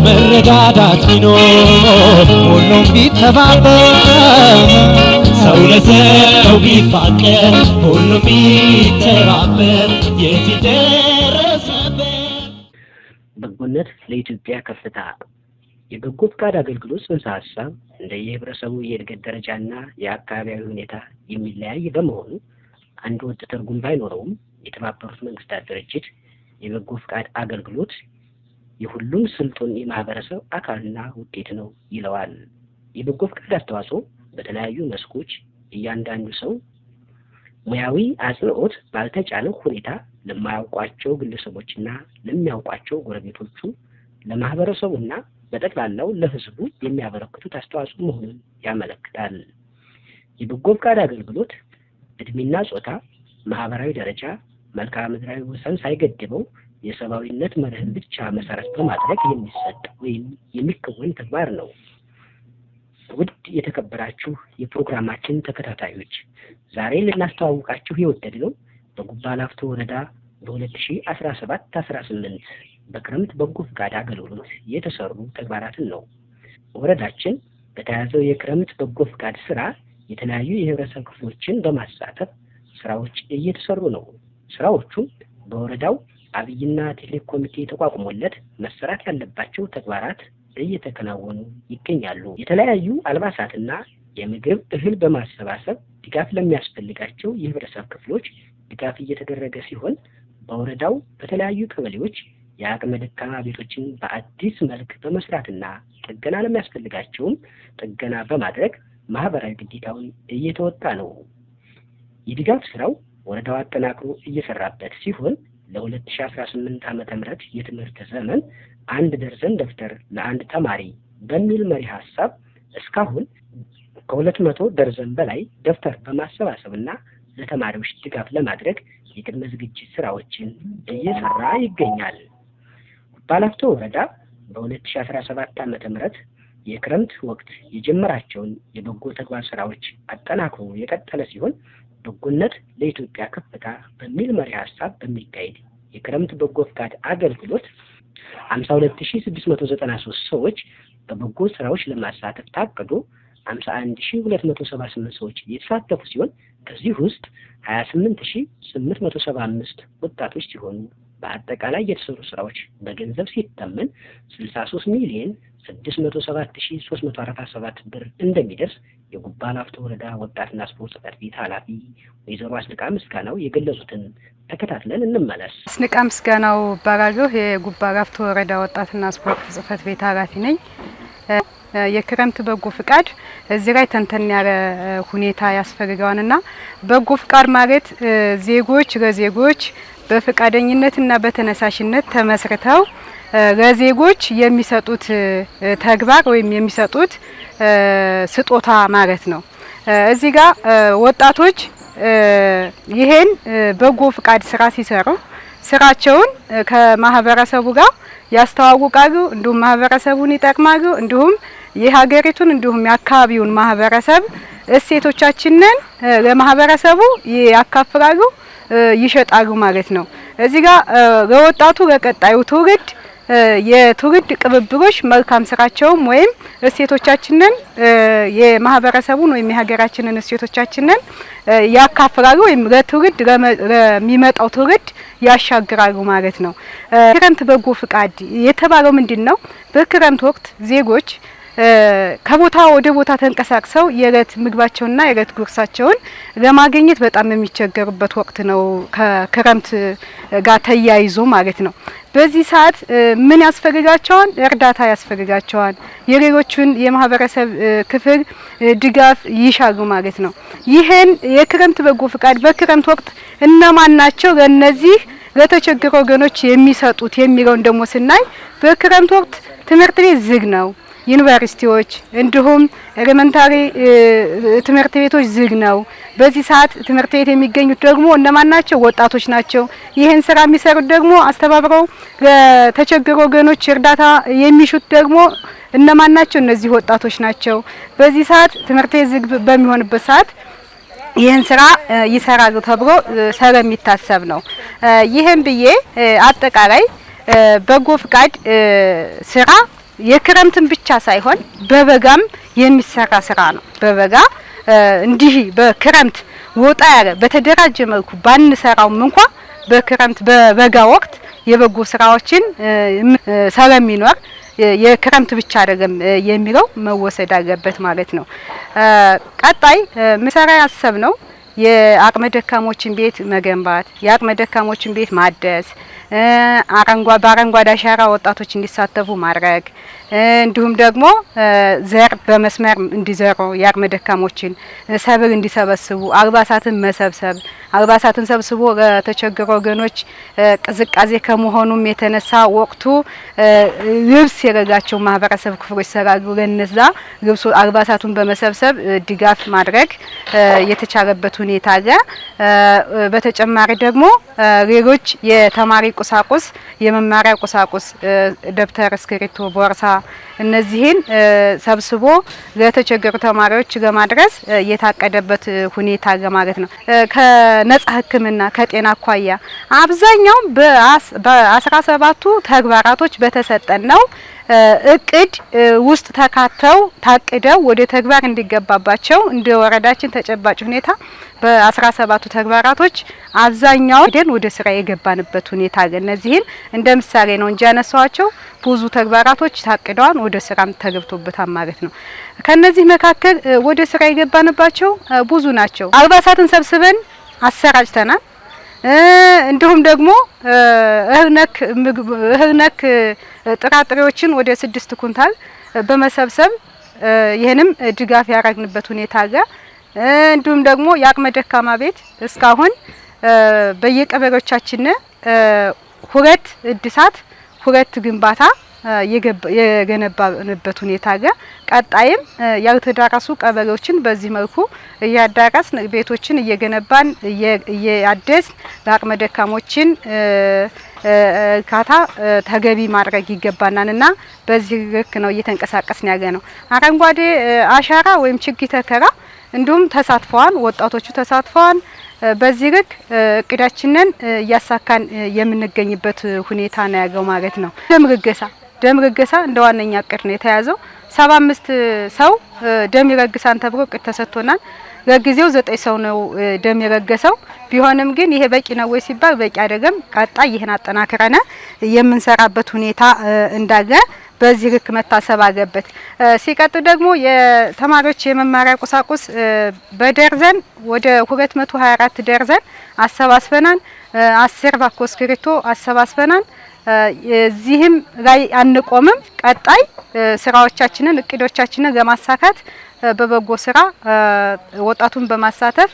መረዳዳት ቢኖር ሁሉም ቢተባበር ሰው ለሰው ቢፋቀር ሁሉም ቢተባበር የት ይደረሰበት። በጎነት ለኢትዮጵያ ከፍታ የበጎ ፈቃድ አገልግሎት ጽንሰ ሀሳብ እንደየህብረተሰቡ የእድገት ደረጃና የአካባቢያዊ ሁኔታ የሚለያይ በመሆኑ አንድ ወጥ ትርጉም ባይኖረውም የተባበሩት መንግስታት ድርጅት የበጎ ፈቃድ አገልግሎት የሁሉም ስልጡን የማህበረሰብ አካልና ውጤት ነው ይለዋል። የበጎ ፈቃድ አስተዋጽኦ በተለያዩ መስኮች እያንዳንዱ ሰው ሙያዊ አጽንኦት ባልተጫነው ሁኔታ ለማያውቋቸው ግለሰቦችና ለሚያውቋቸው ጎረቤቶቹ ለማህበረሰቡና በጠቅላላው ለህዝቡ የሚያበረክቱት አስተዋጽኦ መሆኑን ያመለክታል። የበጎ ፈቃድ አገልግሎት እድሜና ጾታ፣ ማህበራዊ ደረጃ፣ መልክዓ ምድራዊ ወሰን ሳይገድበው የሰብአዊነት መርህን ብቻ መሰረት በማድረግ የሚሰጥ ወይም የሚከወን ተግባር ነው። ውድ የተከበራችሁ የፕሮግራማችን ተከታታዮች ዛሬ ልናስተዋውቃችሁ የወደድነው በጉባ ላፍቶ ወረዳ በ2017-18 በክረምት በጎ ፈቃድ አገልግሎት የተሰሩ ተግባራትን ነው። ወረዳችን በተያዘው የክረምት በጎ ፈቃድ ስራ የተለያዩ የህብረተሰብ ክፍሎችን በማሳተፍ ስራዎች እየተሰሩ ነው። ስራዎቹ በወረዳው አብይና ቴክኒክ ኮሚቴ ተቋቁሞለት መሰራት ያለባቸው ተግባራት እየተከናወኑ ይገኛሉ። የተለያዩ አልባሳትና የምግብ እህል በማሰባሰብ ድጋፍ ለሚያስፈልጋቸው የህብረተሰብ ክፍሎች ድጋፍ እየተደረገ ሲሆን በወረዳው በተለያዩ ቀበሌዎች የአቅመ ደካማ ቤቶችን በአዲስ መልክ በመስራትና ጥገና ለሚያስፈልጋቸውም ጥገና በማድረግ ማህበራዊ ግዴታውን እየተወጣ ነው። የድጋፍ ስራው ወረዳው አጠናክሮ እየሰራበት ሲሆን ለ2018 ዓ.ም የትምህርት ዘመን 1 ደርዘን ደብተር ለአንድ ተማሪ በሚል መሪ ሐሳብ እስካሁን ከ200 ደርዘን በላይ ደብተር በማሰባሰብና ለተማሪዎች ድጋፍ ለማድረግ የቅድመ ዝግጅት ስራዎችን እየሰራ ይገኛል። ባላፍቶ ወረዳ በ2017 ዓ.ም የክረምት ወቅት የጀመራቸውን የበጎ ተግባር ስራዎች አጠናክሮ የቀጠለ ሲሆን በጎነት ለኢትዮጵያ ከፍታ በሚል መሪ ሐሳብ በሚካሄድ የክረምት በጎ ፈቃድ አገልግሎት 52693 ሰዎች በበጎ ስራዎች ለማሳተፍ ታቅዶ 51278 ሰዎች የተሳተፉ ሲሆን ከዚህ ውስጥ 28875 ወጣቶች ሲሆኑ በአጠቃላይ የተሰሩ ስራዎች በገንዘብ ሲተመን 63,607,347 ብር እንደሚደርስ የጉባ ላፍቶ ወረዳ ወጣትና ስፖርት ጽሕፈት ቤት ኃላፊ ወይዘሮ አስንቃ ምስጋናው የገለጹትን ተከታትለን እንመለስ። አስንቃ ምስጋናው እባላለሁ። የጉባ ላፍቶ ወረዳ ወጣትና ስፖርት ጽሕፈት ቤት ኃላፊ ነኝ። የክረምት በጎ ፍቃድ እዚህ ላይ ተንተን ያለ ሁኔታ ያስፈልገዋልና በጎ ፍቃድ ማለት ዜጎች ለዜጎች በፍቃደኝነትና በተነሳሽነት ተመስርተው ለዜጎች የሚሰጡት ተግባር ወይም የሚሰጡት ስጦታ ማለት ነው። እዚህ ጋር ወጣቶች ይሄን በጎ ፍቃድ ስራ ሲሰሩ ስራቸውን ከማህበረሰቡ ጋር ያስተዋውቃሉ፣ እንዲሁም ማህበረሰቡን ይጠቅማሉ፣ እንዲሁም የሀገሪቱን እንዲሁም የአካባቢውን ማህበረሰብ እሴቶቻችንን ለማህበረሰቡ ያካፍላሉ፣ ይሸጣሉ ማለት ነው። እዚህ ጋር ለወጣቱ ለቀጣዩ ትውልድ የትውልድ ቅብብሎች መልካም ስራቸውም ወይም እሴቶቻችንን የማህበረሰቡን ወይም የሀገራችንን እሴቶቻችንን ያካፍላሉ ወይም ለትውልድ ለሚመጣው ትውልድ ያሻግራሉ ማለት ነው። ክረምት በጎ ፍቃድ የተባለው ምንድነው? በክረምት ወቅት ዜጎች ከቦታ ወደ ቦታ ተንቀሳቅሰው የዕለት ምግባቸውንና የዕለት ጉርሳቸውን ለማግኘት በጣም የሚቸገሩበት ወቅት ነው። ከክረምት ጋር ተያይዞ ማለት ነው። በዚህ ሰዓት ምን ያስፈልጋቸዋል? እርዳታ ያስፈልጋቸዋል። የሌሎችን የማህበረሰብ ክፍል ድጋፍ ይሻሉ ማለት ነው። ይሄን የክረምት በጎ ፍቃድ በክረምት ወቅት እነማን ናቸው ለነዚህ ለተቸገሩ ወገኖች የሚሰጡት የሚለውን ደግሞ ስናይ በክረምት ወቅት ትምህርት ቤት ዝግ ነው። ዩኒቨርሲቲዎች እንዲሁም ኤሌመንታሪ ትምህርት ቤቶች ዝግ ነው። በዚህ ሰዓት ትምህርት ቤት የሚገኙት ደግሞ እነማን ናቸው? ወጣቶች ናቸው። ይህን ስራ የሚሰሩት ደግሞ አስተባብረው ለተቸገሩ ወገኖች እርዳታ የሚሹት ደግሞ እነማን ናቸው? እነዚህ ወጣቶች ናቸው። በዚህ ሰዓት ትምህርት ቤት ዝግ በሚሆንበት ሰዓት ይህን ስራ ይሰራሉ ተብሎ ስለሚታሰብ ነው። ይህን ብዬ አጠቃላይ በጎ ፍቃድ ስራ የክረምትን ብቻ ሳይሆን በበጋም የሚሰራ ስራ ነው። በበጋ እንዲህ በክረምት ወጣ ያለ በተደራጀ መልኩ ባንሰራውም እንኳን በክረምት በበጋ ወቅት የበጎ ስራዎችን ስለሚኖር የክረምት ብቻ አይደለም የሚለው መወሰድ አለበት ማለት ነው። ቀጣይ ምሰራ ያሰብነው የአቅመ ደካሞችን ቤት መገንባት፣ የአቅመ ደካሞችን ቤት ማደስ፣ በአረንጓዴ አሻራ ወጣቶች እንዲሳተፉ ማድረግ እንዲሁም ደግሞ ዘር በመስመር እንዲዘሩ የአቅመ ደካሞችን ሰብል እንዲሰበስቡ አልባሳትን መሰብሰብ አልባሳትን ሰብስቦ ለተቸገሩ ወገኖች ቅዝቃዜ ከመሆኑም የተነሳ ወቅቱ ልብስ የሌላቸው ማህበረሰብ ክፍሎች ስላሉ ለነዛ ልብሱ አልባሳቱን በመሰብሰብ ድጋፍ ማድረግ የተቻለበት ሁኔታ አለ። በተጨማሪ ደግሞ ሌሎች የተማሪ ቁሳቁስ የመማሪያ ቁሳቁስ ደብተር፣ እስክሪብቶ፣ ቦርሳ እነዚህን ሰብስቦ ለተቸገሩ ተማሪዎች ለማድረስ የታቀደበት ሁኔታ ለማለት ነው። ከነጻ ሕክምና ከጤና አኳያ አብዛኛው በ17ቱ ተግባራቶች በተሰጠን ነው እቅድ ውስጥ ተካተው ታቅደው ወደ ተግባር እንዲገባባቸው እንደ ወረዳችን ተጨባጭ ሁኔታ በ17ቱ ተግባራቶች አብዛኛው ወደ ስራ የገባንበት ሁኔታ አለ። እነዚህን እንደ ምሳሌ ነው እንጂ ያነሳዋቸው ብዙ ተግባራቶች ታቅደዋል፣ ወደ ስራም ተገብቶበታል ማለት ነው። ከነዚህ መካከል ወደ ስራ የገባንባቸው ብዙ ናቸው። አልባሳትን ሰብስበን አሰራጭተናል። እንዲሁም ደግሞ እህል ነክ ጥራጥሬዎችን ወደ 6 ኩንታል በመሰብሰብ ይህንም ድጋፍ ያደረግንበት ሁኔታ አለ። እንዲሁም ደግሞ የአቅመ ደካማ ቤት እስካሁን በየቀበሌዎቻችን 2 እድሳት 2 ግንባታ የገነባንበት ሁኔታ አለ። ቀጣይም ያልተዳረሱ ቀበሌዎችን በዚህ መልኩ እያዳረስን ቤቶችን እየገነባን እያደስን ለአቅመ ደካሞችን እርካታ ተገቢ ማድረግ ይገባናልና በዚህ ልክ ነው እየተንቀሳቀስን ያለ ነው። አረንጓዴ አሻራ ወይም ችግኝ ተከላ እንዲሁም ተሳትፈዋል፣ ወጣቶቹ ተሳትፈዋል። በዚህ ልክ እቅዳችንን እያሳካን የምንገኝበት ሁኔታ ነው ያለው ማለት ነው። ደም ልገሳ እንደ ዋነኛ እቅድ ነው የተያዘው። 75 ሰው ደም ይለግሳን ተብሎ እቅድ ተሰጥቶናል። ለጊዜው 9 ሰው ነው ደም የለገሰው። ቢሆንም ግን ይሄ በቂ ነው ወይ ሲባል በቂ አይደለም። ቀጣይ ይሄን አጠናክረን የምንሰራበት ሁኔታ እንዳለ በዚህ ልክ መታሰብ አለበት። ሲቀጥል ደግሞ የተማሪዎች የመማሪያ ቁሳቁስ በደርዘን ወደ 224 ደርዘን አሰባስበናል። 10 ባኮ እስክሪብቶ አሰባስበናል። እዚህም ላይ አንቆምም። ቀጣይ ስራዎቻችንን እቅዶቻችንን ለማሳካት በበጎ ስራ ወጣቱን በማሳተፍ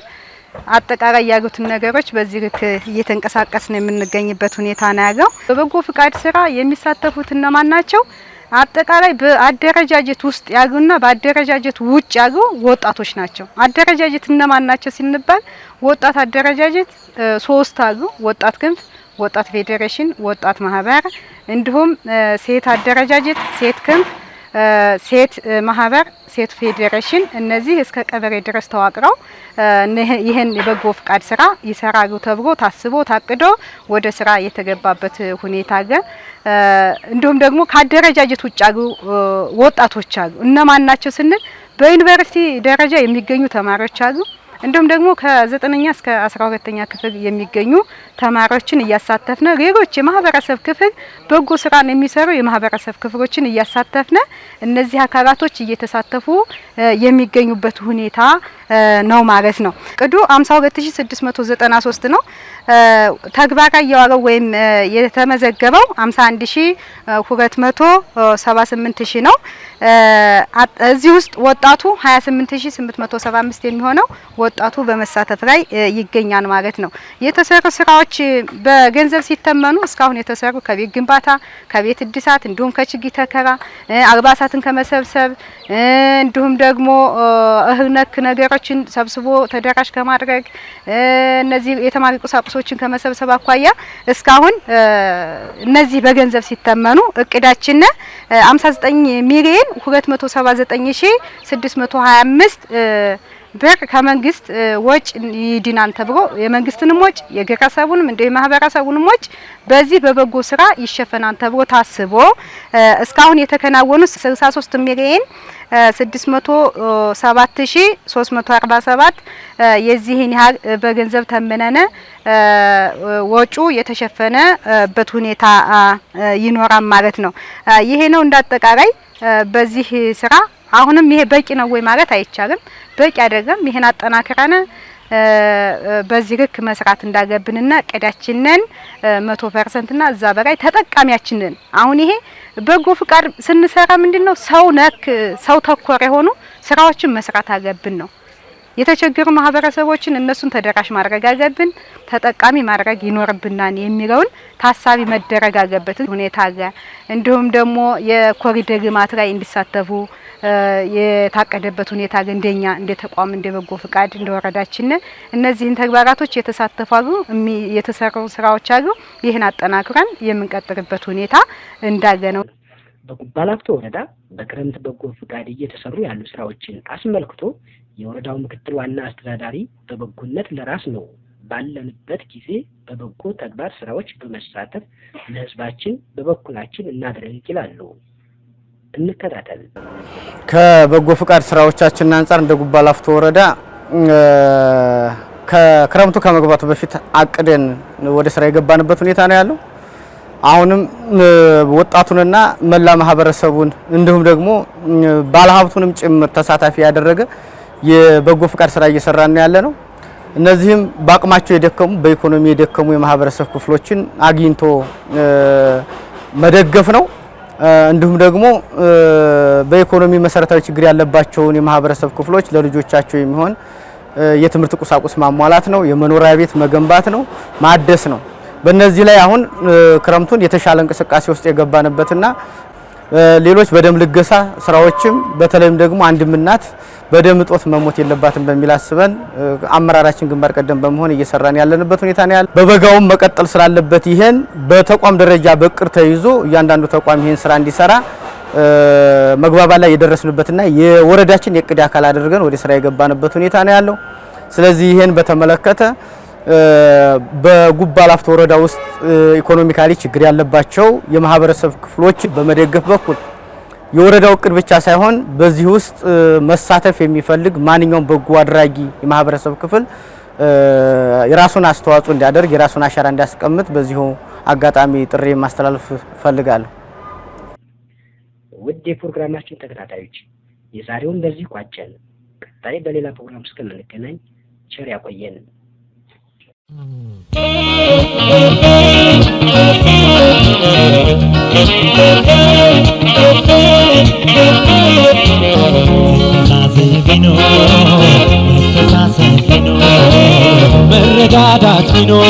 አጠቃላይ ያሉትን ነገሮች በዚህ ልክ እየተንቀሳቀስን የምንገኝበት ሁኔታ ነው ያለው። በበጎ ፍቃድ ስራ የሚሳተፉት እነማን ናቸው? አጠቃላይ በአደረጃጀት ውስጥ ያሉና በአደረጃጀት ውጭ ያሉ ወጣቶች ናቸው። አደረጃጀት እነማን ናቸው ሲንባል ወጣት አደረጃጀት 3 አሉ። ወጣት ክንፍ፣ ወጣት ፌዴሬሽን፣ ወጣት ማህበር እንዲሁም ሴት አደረጃጀት፣ ሴት ክንፍ፣ ሴት ማህበር፣ ሴት ፌዴሬሽን እነዚህ እስከ ቀበሌ ድረስ ተዋቅረው ይህን የበጎ ፍቃድ ስራ ይሰራሉ ተብሎ ታስቦ ታቅዶ ወደ ስራ የተገባበት ሁኔታ አለ። እንዲሁም ደግሞ ከአደረጃጀት ውጭ ያሉ ወጣቶች አሉ። እነማን ናቸው ስንል በዩኒቨርሲቲ ደረጃ የሚገኙ ተማሪዎች አሉ። እንዲሁም ደግሞ ከ9ኛ እስከ 12ኛ ክፍል የሚገኙ ተማሪዎችን እያሳተፍነ ሌሎች የማህበረሰብ ክፍል በጎ ስራን የሚሰሩ የማህበረሰብ ክፍሎችን እያሳተፍነ እነዚህ አካላቶች እየተሳተፉ የሚገኙበት ሁኔታ ነው ማለት ነው። ቅዱ 52693 ነው። ተግባራዊ ያወረው ወይም የተመዘገበው 51278 ሺህ ነው። እዚህ ውስጥ ወጣቱ 28875 የሚሆነው ወጣቱ በመሳተፍ ላይ ይገኛል ማለት ነው። የተሰሩ ስራዎች በገንዘብ ሲተመኑ እስካሁን የተሰሩ ከቤት ግንባታ፣ ከቤት እድሳት እንዲሁም ከችግኝ ተከላ፣ አልባሳትን ከመሰብሰብ እንዲሁም ደግሞ እህል ነክ ነገሮችን ሰብስቦ ተደራሽ ከማድረግ እነዚህ የተማሪ ቁሳቁሶችን ከመሰብሰብ አኳያ እስካሁን እነዚህ በገንዘብ ሲተመኑ እቅዳችን 59 ሚሊዮን 279625 ብር ከመንግስት ወጭ ይድናል ተብሎ የመንግስትንም ወጭ የግለሰቡንም እንደ ማህበረሰቡንም ወጭ በዚህ በበጎ ስራ ይሸፈናል ተብሎ ታስቦ እስካሁን የተከናወኑ 63 ሚሊዮን 607347 የዚህን ያህል በገንዘብ ተመነነ ወጩ የተሸፈነበት ሁኔታ ይኖራል ማለት ነው። ይሄ ነው እንዳጠቃላይ በዚህ ስራ። አሁንም ይሄ በቂ ነው ወይ ማለት አይቻልም። በቂ አይደለም። ይሄን አጠናክረን በዚህ ልክ መስራት እንዳገብንና እቅዳችንን 100% እና እዛ በላይ ተጠቃሚያችንን አሁን ይሄ በጎ ፍቃድ ስንሰራ ምንድነው ሰው ነክ ሰው ተኮር የሆኑ ስራዎችን መስራት አገብን ነው። የተቸገሩ ማህበረሰቦችን እነሱን ተደራሽ ማድረግ አገብን፣ ተጠቃሚ ማድረግ ይኖርብናል የሚለውን ታሳቢ መደረግ አለበት ሁኔታ አለ። እንዲሁም ደግሞ የኮሪደር ልማት ላይ እንዲሳተፉ የታቀደበት ሁኔታ እንደኛ እንደ ተቋም እንደ በጎ ፍቃድ እንደ ወረዳችን እነዚህን ተግባራቶች የተሳተፋሉ የተሰሩ ስራዎች አሉ። ይህን አጠናክረን የምንቀጥልበት ሁኔታ እንዳለ ነው። በጉባ ላፍቶ ወረዳ በክረምት በጎ ፍቃድ እየተሰሩ ያሉ ስራዎችን አስመልክቶ የወረዳው ምክትል ዋና አስተዳዳሪ በበጎነት ለራስ ነው ባለንበት ጊዜ በበጎ ተግባር ስራዎች በመሳተፍ ለህዝባችን በበኩላችን እናድርግ ይላሉ። እንከታተል። ከበጎ ፍቃድ ስራዎቻችን አንፃር እንደ ጉባ ላፍቶ ወረዳ ከክረምቱ ከመግባቱ በፊት አቅደን ወደ ስራ የገባንበት ሁኔታ ነው ያለው። አሁንም ወጣቱንና መላ ማህበረሰቡን እንዲሁም ደግሞ ባለሀብቱንም ጭምር ተሳታፊ ያደረገ የበጎ ፍቃድ ስራ እየሰራን ያለ ነው። እነዚህም በአቅማቸው የደከሙ በኢኮኖሚ የደከሙ የማህበረሰብ ክፍሎችን አግኝቶ መደገፍ ነው። እንዲሁም ደግሞ በኢኮኖሚ መሰረታዊ ችግር ያለባቸውን የማህበረሰብ ክፍሎች ለልጆቻቸው የሚሆን የትምህርት ቁሳቁስ ማሟላት ነው። የመኖሪያ ቤት መገንባት ነው፣ ማደስ ነው። በእነዚህ ላይ አሁን ክረምቱን የተሻለ እንቅስቃሴ ውስጥ የገባንበትና ሌሎች በደም ልገሳ ስራዎችም በተለይም ደግሞ አንድም እናት በደም እጦት መሞት የለባትም በሚል አስበን አመራራችን ግንባር ቀደም በመሆን እየሰራን ያለንበት ሁኔታ ነው ያለው። በበጋውም መቀጠል ስላለበት ይሄን በተቋም ደረጃ በቅር ተይዞ እያንዳንዱ ተቋም ይሄን ስራ እንዲሰራ መግባባት ላይ የደረስንበትና የወረዳችን የቅድ አካል አድርገን ወደ ስራ የገባንበት ሁኔታ ነው ያለው። ስለዚህ ይሄን በተመለከተ በጉባ ላፍቶ ወረዳ ውስጥ ኢኮኖሚካሊ ችግር ያለባቸው የማህበረሰብ ክፍሎች በመደገፍ በኩል የወረዳው እቅድ ብቻ ሳይሆን በዚህ ውስጥ መሳተፍ የሚፈልግ ማንኛውም በጎ አድራጊ የማህበረሰብ ክፍል የራሱን አስተዋጽኦ እንዲያደርግ የራሱን አሻራ እንዲያስቀምጥ በዚሁ አጋጣሚ ጥሪ ማስተላለፍ ፈልጋለሁ። ውድ የፕሮግራማችን ተከታታዮች የዛሬውን በዚህ ቋጨን። ቀጣይ በሌላ ፕሮግራም እስከምንገናኝ ቸር ያቆየን። መረዳዳት ቢኖር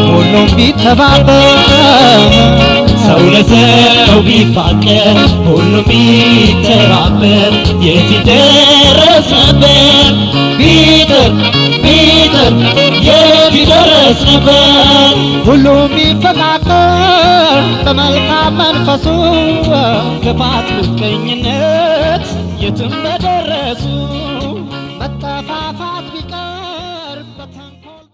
ሁሉም ቢተባበር ሰው ለሰው ቢፋቀር ሁሉም ቢተባበር የት ይደረስ ነበር ቢጥር የት ይደረስ ነበር። ሁሉም ቢፈቃቀር በመልካም መንፈሱ ክፋት ምቀኝነት የትም በደረሱ